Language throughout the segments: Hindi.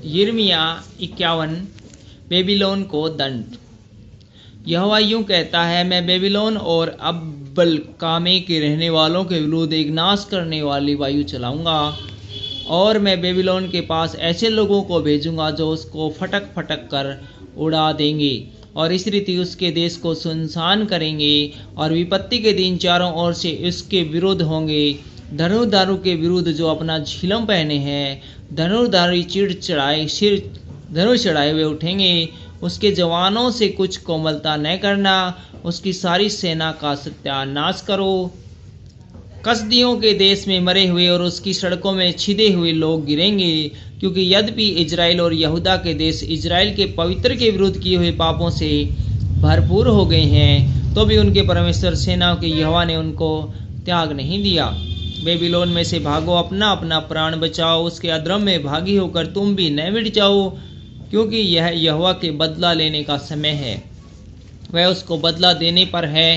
यिर्मयाह 51। बेबीलोन को दंड। यहोवा यूं कहता है, मैं बेबीलोन और अब्बल कामे के रहने वालों के विरुद्ध एक नाश करने वाली वायु चलाऊंगा, और मैं बेबीलोन के पास ऐसे लोगों को भेजूंगा जो उसको फटक फटक कर उड़ा देंगे, और इस रीति उसके देश को सुनसान करेंगे, और विपत्ति के दिन चारों ओर से इसके विरुद्ध होंगे। धनुर्धारू के विरुद्ध जो अपना झिलम पहने हैं, धनुर्धारी धनुष चढ़ाए हुए उठेंगे। उसके जवानों से कुछ कोमलता न करना, उसकी सारी सेना का सत्यानाश करो। कसदियों के देश में मरे हुए और उसकी सड़कों में छिदे हुए लोग गिरेंगे, क्योंकि यद्यपि इजराइल और यहूदा के देश इजराइल के पवित्र के विरुद्ध किए हुए पापों से भरपूर हो गए हैं, तो भी उनके परमेश्वर सेनाओं के यहोवा ने उनको त्याग नहीं दिया। बेबीलोन में से भागो, अपना अपना प्राण बचाओ, उसके अधर्म में भागी होकर तुम भी न मिट जाओ, क्योंकि यह यहोवा के बदला लेने का समय है, वह उसको बदला देने पर है।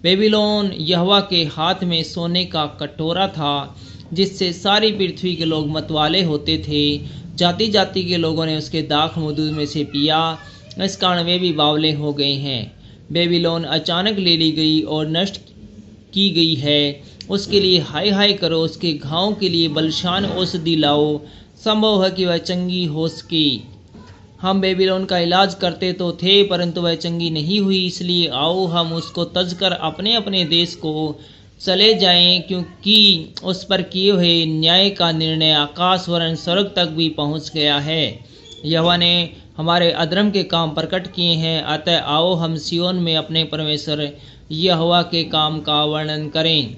बेबीलोन यहोवा के हाथ में सोने का कटोरा था, जिससे सारी पृथ्वी के लोग मतवाले होते थे। जाति जाति के लोगों ने उसके दाख मधु में से पिया, इस कारण वे भी बावले हो गए हैं। बेबीलोन अचानक ले ली गई और नष्ट की गई है, उसके लिए हाय हाय करो, उसके घावों के लिए बलशान औषधि लाओ, संभव है कि वह चंगी हो सके। हम बेबीलोन का इलाज करते तो थे, परंतु वह चंगी नहीं हुई, इसलिए आओ हम उसको तजकर अपने अपने देश को चले जाएं, क्योंकि उस पर किए हुए न्याय का निर्णय आकाश वरन स्वर्ग तक भी पहुंच गया है। यहोवा ने हमारे अधर्म के काम प्रकट किए हैं, अतः आओ हम सियोन में अपने परमेश्वर यहोवा के काम का वर्णन करें।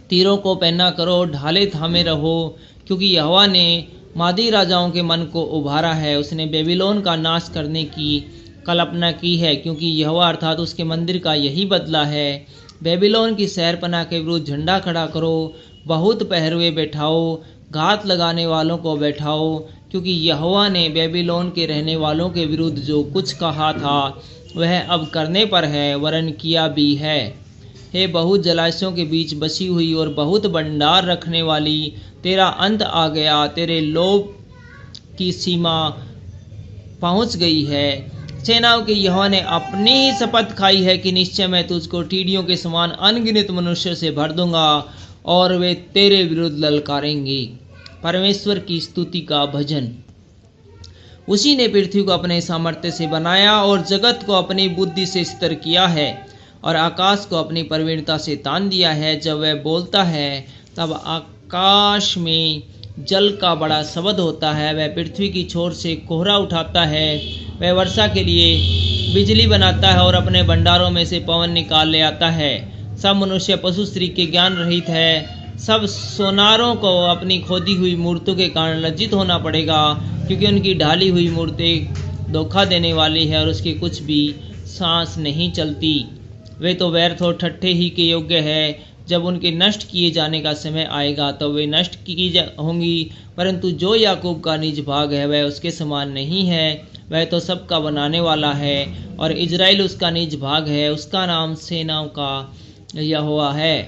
तीरों को पहना करो, ढाले थामे रहो, क्योंकि यहोवा ने मादी राजाओं के मन को उभारा है। उसने बेबीलोन का नाश करने की कल्पना की है, क्योंकि यहोवा अर्थात उसके मंदिर का यही बदला है। बेबीलोन की शहरपनाह के विरुद्ध झंडा खड़ा करो, बहुत पहरुए बैठाओ, घात लगाने वालों को बैठाओ, क्योंकि यहोवा ने बेबीलोन के रहने वालों के विरुद्ध जो कुछ कहा था वह अब करने पर है, वरन किया भी है। हे बहुत जलाशयों के बीच बसी हुई और बहुत भंडार रखने वाली, तेरा अंत आ गया, तेरे लोभ की सीमा पहुंच गई है। सेनाओं के यहोवा ने अपनी ही शपथ खाई है कि निश्चय मैं तुझको टीडियों के समान अनगिनत मनुष्य से भर दूंगा, और वे तेरे विरुद्ध ललकारेंगे। परमेश्वर की स्तुति का भजन। उसी ने पृथ्वी को अपने सामर्थ्य से बनाया और जगत को अपनी बुद्धि से स्थिर किया है, और आकाश को अपनी प्रवीणता से तान दिया है। जब वह बोलता है तब आकाश में जल का बड़ा शब्द होता है। वह पृथ्वी की छोर से कोहरा उठाता है, वह वर्षा के लिए बिजली बनाता है और अपने भंडारों में से पवन निकाल ले आता है। सब मनुष्य पशु स्त्री के ज्ञान रहित है, सब सोनारों को अपनी खोदी हुई मूर्तों के कारण लज्जित होना पड़ेगा, क्योंकि उनकी ढाली हुई मूर्तें धोखा देने वाली है और उसकी कुछ भी सांस नहीं चलती। वे तो व्यर्थ और ठट्ठे ही के योग्य है। जब उनके नष्ट किए जाने का समय आएगा तो वे नष्ट की होंगी, परंतु जो याकूब का निज भाग है वह उसके समान नहीं है। वह तो सबका बनाने वाला है, और इजराइल उसका निज भाग है। उसका नाम सेनाओं का यहोवा है,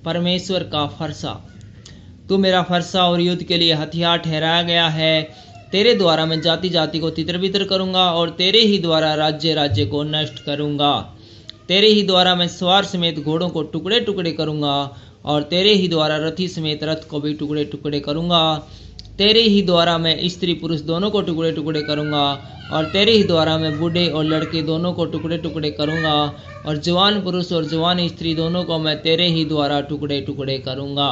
परमेश्वर का फरसा। तू मेरा फरसा और युद्ध के लिए हथियार ठहराया गया है। तेरे द्वारा मैं जाति जाति को तितर बितर करूँगा, और तेरे ही द्वारा राज्य राज्य को नष्ट करूँगा। तेरे ही द्वारा मैं सवार समेत घोड़ों को टुकड़े टुकड़े करूँगा, और तेरे ही द्वारा रथी समेत रथ को भी टुकड़े टुकड़े करूँगा। तेरे ही द्वारा मैं स्त्री पुरुष दोनों को टुकड़े टुकड़े करूँगा, और तेरे ही द्वारा मैं बूढ़े और लड़के दोनों को टुकड़े टुकड़े करूँगा, और जवान पुरुष और जवान स्त्री दोनों को मैं तेरे ही द्वारा टुकड़े टुकड़े करूँगा।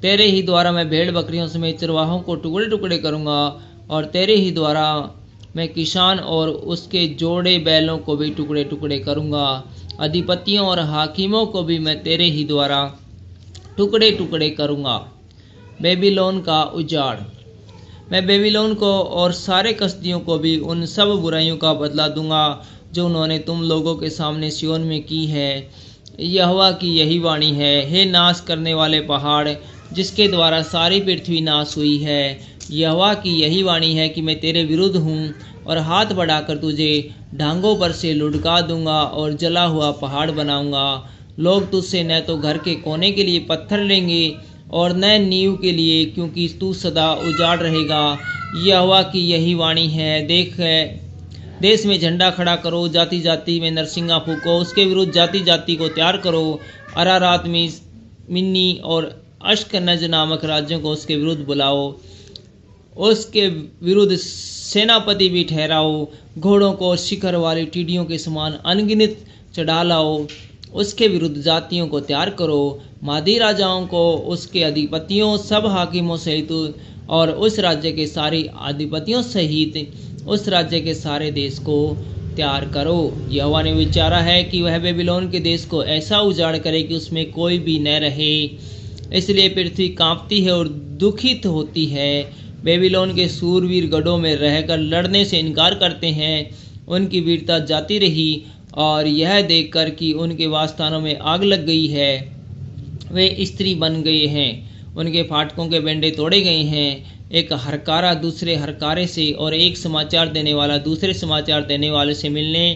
तेरे ही द्वारा मैं भेड़ बकरियों समेत चरवाहों को टुकड़े टुकड़े करूँगा, और तेरे ही द्वारा मैं किसान और उसके जोड़े बैलों को भी टुकड़े टुकड़े करूँगा। अधिपतियों और हाकिमों को भी मैं तेरे ही द्वारा टुकड़े टुकड़े करूँगा। बेबीलोन का उजाड़। मैं बेबीलोन को और सारे कसदियों को भी उन सब बुराइयों का बदला दूंगा जो उन्होंने तुम लोगों के सामने सिय्योन में की है। यहोवा की यही वाणी है। हे नाश करने वाले पहाड़, जिसके द्वारा सारी पृथ्वी नाश हुई है, यहोवा की यही वाणी है कि मैं तेरे विरुद्ध हूँ, और हाथ बढ़ाकर तुझे ढांगों पर से लुढ़का दूंगा और जला हुआ पहाड़ बनाऊंगा। लोग तुझसे न तो घर के कोने के लिए पत्थर लेंगे और न नींव के लिए, क्योंकि तू सदा उजाड़ रहेगा। यहोवा की यही वाणी है, देख देश में झंडा खड़ा करो, जाति जाति में नरसिंगा फूको, उसके विरुद्ध जाति जाति को तैयार करो। अरारात में मिन्नी और अश्कनज नामक राज्यों को उसके विरुद्ध बुलाओ, उसके विरुद्ध सेनापति भी ठहराओ। घोड़ों को शिखर वाली टिड्डियों के समान अनगिनत चढ़ा लाओ, उसके विरुद्ध जातियों को तैयार करो। मादी राजाओं को, उसके अधिपतियों, सब हाकिमों सहित और उस राज्य के सारे अधिपतियों सहित उस राज्य के सारे देश को तैयार करो। यहोवा ने विचारा है कि वह बेबीलोन के देश को ऐसा उजाड़ करे कि उसमें कोई भी न रहे। इसलिए पृथ्वी कांपती है और दुखित होती है। बेबीलोन के सूरवीर गढ़ों में रहकर लड़ने से इनकार करते हैं। उनकी वीरता जाती रही और यह देखकर कि उनके वासस्थानों में आग लग गई है, वे स्त्री बन गए हैं। उनके फाटकों के बेंडे तोड़े गए हैं। एक हरकारा दूसरे हरकारे से और एक समाचार देने वाला दूसरे समाचार देने वाले से मिलने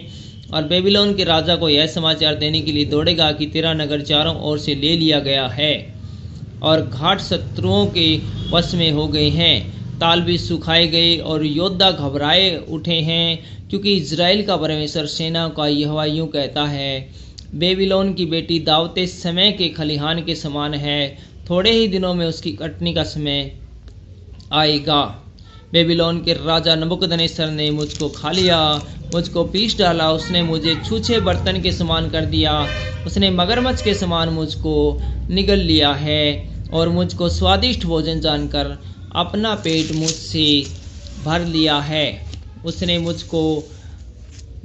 और बेबीलोन के राजा को यह समाचार देने के लिए दौड़ेगा कि तेरा नगर चारों ओर से ले लिया गया है और घाट शत्रुओं के वश में हो गए हैं। ताल भी सुखाए गए और योद्धा घबराए उठे हैं, क्योंकि इज़राइल का परमेश्वर सेनाओं का यहोवा यूं कहता है, बेबीलोन की बेटी दावते समय के खलिहान के समान है। थोड़े ही दिनों में उसकी कटनी का समय आएगा। बेबीलोन के राजा नबूकदनेस्सर ने मुझको खा लिया, मुझको पीस डाला। उसने मुझे छूछे बर्तन के समान कर दिया। उसने मगरमच्छ के समान मुझको निगल लिया है और मुझको स्वादिष्ट भोजन जानकर अपना पेट मुझसे भर लिया है। उसने मुझको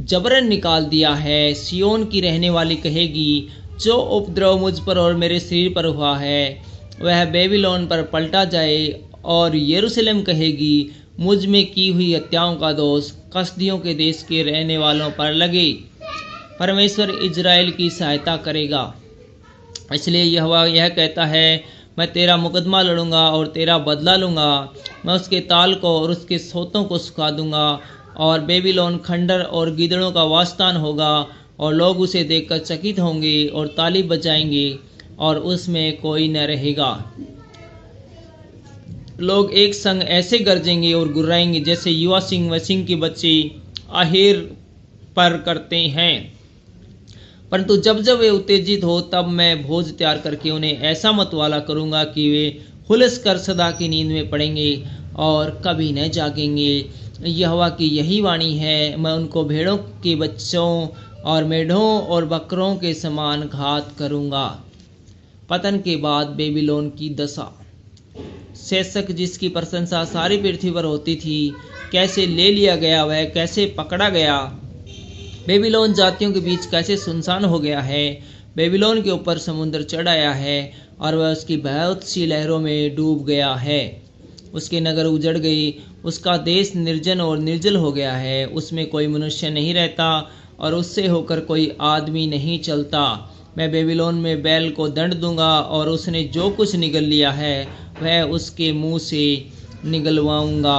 जबरन निकाल दिया है। सियोन की रहने वाली कहेगी, जो उपद्रव मुझ पर और मेरे शरीर पर हुआ है वह बेबीलोन पर पलटा जाए। और यरूशलेम कहेगी, मुझ में की हुई हत्याओं का दोष कसदियों के देश के रहने वालों पर लगे। परमेश्वर इज़राइल की सहायता करेगा। इसलिए यहोवा यह कहता है, मैं तेरा मुकदमा लड़ूंगा और तेरा बदला लूँगा। मैं उसके ताल को और उसके सोतों को सुखा दूंगा और बेबीलोन खंडर और गीदड़ों का वासस्थान होगा और लोग उसे देखकर चकित होंगे और ताली बजाएंगे और उसमें कोई न रहेगा। लोग एक संग ऐसे गरजेंगे और गुर्राएंगे जैसे युवा सिंह व सिंह के बच्चे आहेर पर करते हैं। परंतु जब जब वे उत्तेजित हो तब मैं भोज तैयार करके उन्हें ऐसा मतवाला करूंगा कि वे हुलस कर सदा की नींद में पड़ेंगे और कभी न जागेंगे। यहोवा की यही वाणी है, मैं उनको भेड़ों के बच्चों और मेढ़ों और बकरों के समान घात करूंगा। पतन के बाद बेबीलोन की दशा। शेशक जिसकी प्रशंसा सारी पृथ्वी पर होती थी, कैसे ले लिया गया, वह कैसे पकड़ा गया। बेबीलोन जातियों के बीच कैसे सुनसान हो गया है। बेबीलोन के ऊपर समुद्र चढ़ आया है और वह उसकी बहुत सी लहरों में डूब गया है। उसके नगर उजड़ गई, उसका देश निर्जन और निर्जल हो गया है। उसमें कोई मनुष्य नहीं रहता और उससे होकर कोई आदमी नहीं चलता। मैं बेबीलोन में बैल को दंड दूंगा और उसने जो कुछ निगल लिया है वह उसके मुंह से निगलवाऊंगा।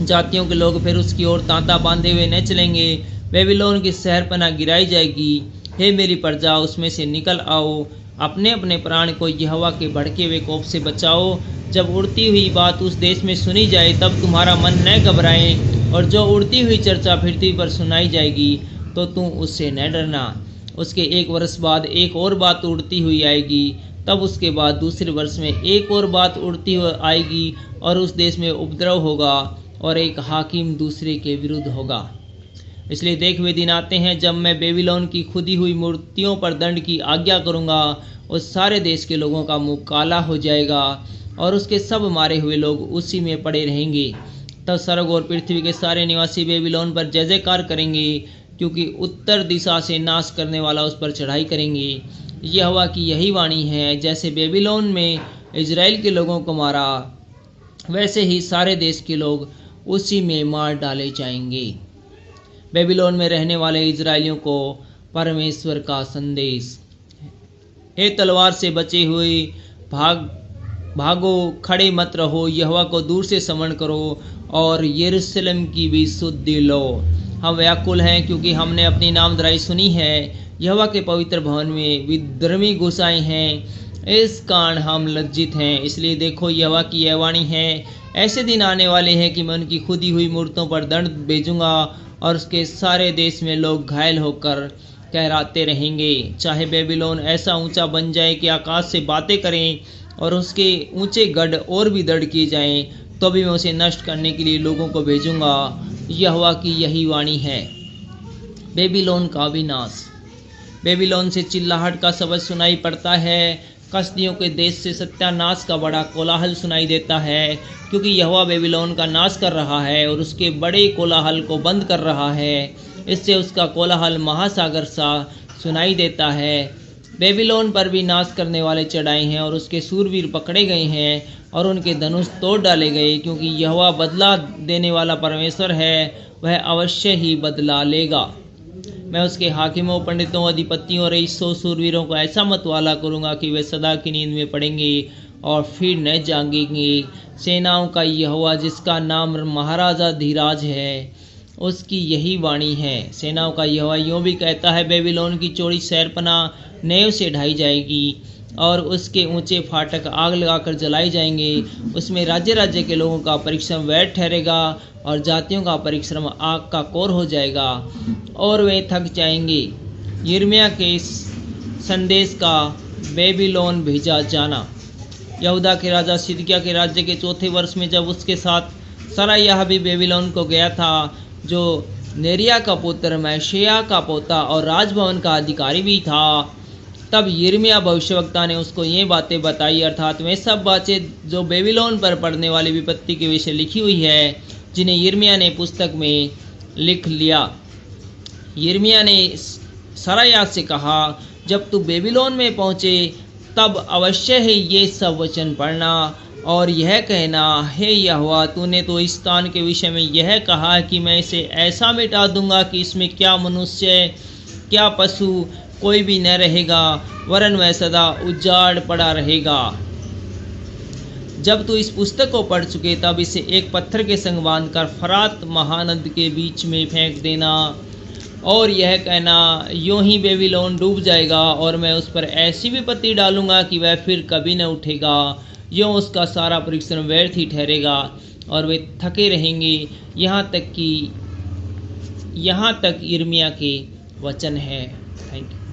जातियों के लोग फिर उसकी ओर तांता बांधे हुए न चलेंगे। बेबीलोन की शहरपनाह गिराई जाएगी। हे मेरी प्रजा, उसमें से निकल आओ, अपने अपने प्राण को यहोवा के भड़के हुए कोप से बचाओ। जब उड़ती हुई बात उस देश में सुनी जाए तब तुम्हारा मन न घबराए, और जो उड़ती हुई चर्चा पृथ्वी पर सुनाई जाएगी तो तुम उससे न डरना। उसके 1 वर्ष बाद एक और बात उड़ती हुई आएगी, तब उसके बाद दूसरे वर्ष में एक और बात उड़ती हुई आएगी और उस देश में उपद्रव होगा और एक हाकिम दूसरे के विरुद्ध होगा। इसलिए देख वे दिन आते हैं जब मैं बेबीलोन की खुदी हुई मूर्तियों पर दंड की आज्ञा करूंगा। उस सारे देश के लोगों का मुंह काला हो जाएगा और उसके सब मारे हुए लोग उसी में पड़े रहेंगे। तब स्वर्ग और पृथ्वी के सारे निवासी बेबीलोन पर जय जयकार करेंगे, क्योंकि उत्तर दिशा से नाश करने वाला उस पर चढ़ाई करेंगे। यहोवा की यही वाणी है, जैसे बेबीलोन में इज़राइल के लोगों को मारा, वैसे ही सारे देश के लोग उसी में मार डाले जाएंगे। बेबीलोन में रहने वाले इज़राइलियों को परमेश्वर का संदेश। हे तलवार से बचे हुए, भागो, खड़े मत रहो, यहोवा को दूर से स्मरण करो और यरूशलेम की भी सुधि लो। हम व्याकुल हैं क्योंकि हमने अपनी नामधराई सुनी है। यहोवा के पवित्र भवन में विधर्मी घुस आए हैं, इस कारण हम लज्जित हैं। इसलिए देखो, यहोवा की यह वाणी है ऐसे दिन आने वाले हैं कि मैं उनकी खुदी हुई मूर्तों पर दंड भेजूंगा और उसके सारे देश में लोग घायल होकर कहराते रहेंगे। चाहे बेबीलोन ऐसा ऊंचा बन जाए कि आकाश से बातें करें और उसके ऊंचे गढ़ और भी दृढ़ किए जाएं, तो भी मैं उसे नष्ट करने के लिए लोगों को भेजूंगा। यहोवा की यही वाणी है। बेबीलोन का विनाश। बेबीलोन से चिल्लाहट का शब्द सुनाई पड़ता है। कसदियों के देश से सत्यानाश का बड़ा कोलाहल सुनाई देता है, क्योंकि यहोवा बेबीलोन का नाश कर रहा है और उसके बड़े कोलाहल को बंद कर रहा है। इससे उसका कोलाहल महासागर सा सुनाई देता है। बेबीलोन पर भी नाश करने वाले चढ़ाए हैं और उसके सूरवीर पकड़े गए हैं और उनके धनुष तोड़ डाले गए, क्योंकि यहोवा बदला देने वाला परमेश्वर है, वह अवश्य ही बदला लेगा। मैं उसके हाकिमों, पंडितों, अधिपतियों और रईसों, सूरवीरों को ऐसा मतवाला करूँगा कि वे सदा की नींद में पड़ेंगे और फिर न जागेंगे। सेनाओं का यहोवा, जिसका नाम महाराजा धीराज है, उसकी यही वाणी है। सेनाओं का यहोवा यूँ भी कहता है, बेबीलोन की चौड़ी शहरपना नेव से ढाई जाएगी और उसके ऊंचे फाटक आग लगाकर जलाए जाएंगे। उसमें राज्य राज्य के लोगों का परिश्रम व्यर्थ ठहरेगा और जातियों का परिश्रम आग का कोर हो जाएगा और वे थक जाएंगे। यिर्मयाह के संदेश का बेबीलोन भेजा जाना। यहूदा के राजा सिदकिय्याह के राज्य के चौथे वर्ष में, जब उसके साथ सरायाह भी बेबीलोन को गया था, जो नेरिया का पुत्र, मैशेयाह का पोता और राजभवन का अधिकारी भी था, तब यिर्मयाह भविष्यवक्ता ने उसको ये बातें बताई, अर्थात वे सब बातें जो बेबीलोन पर पड़ने वाली विपत्ति के विषय लिखी हुई है, जिन्हें यिर्मयाह ने पुस्तक में लिख लिया। यिर्मयाह ने सरायाह से कहा, जब तू बेबीलोन में पहुँचे तब अवश्य ही ये सब वचन पढ़ना और यह कहना, हे यहोवा, तूने तो इस स्थान के विषय में यह कहा कि मैं इसे ऐसा मिटा दूंगा कि इसमें क्या मनुष्य क्या पशु कोई भी न रहेगा, वरन वह सदा उजाड़ पड़ा रहेगा। जब तू इस पुस्तक को पढ़ चुके तब इसे एक पत्थर के संग बांधकर फरात महानद के बीच में फेंक देना और यह कहना, यूं ही बेबीलोन डूब जाएगा और मैं उस पर ऐसी विपत्ति डालूंगा कि वह फिर कभी न उठेगा। यूं उसका सारा परिश्रम व्यर्थ ही ठहरेगा और वे थके रहेंगे। यहाँ तक यिर्मयाह के वचन है। Thank you.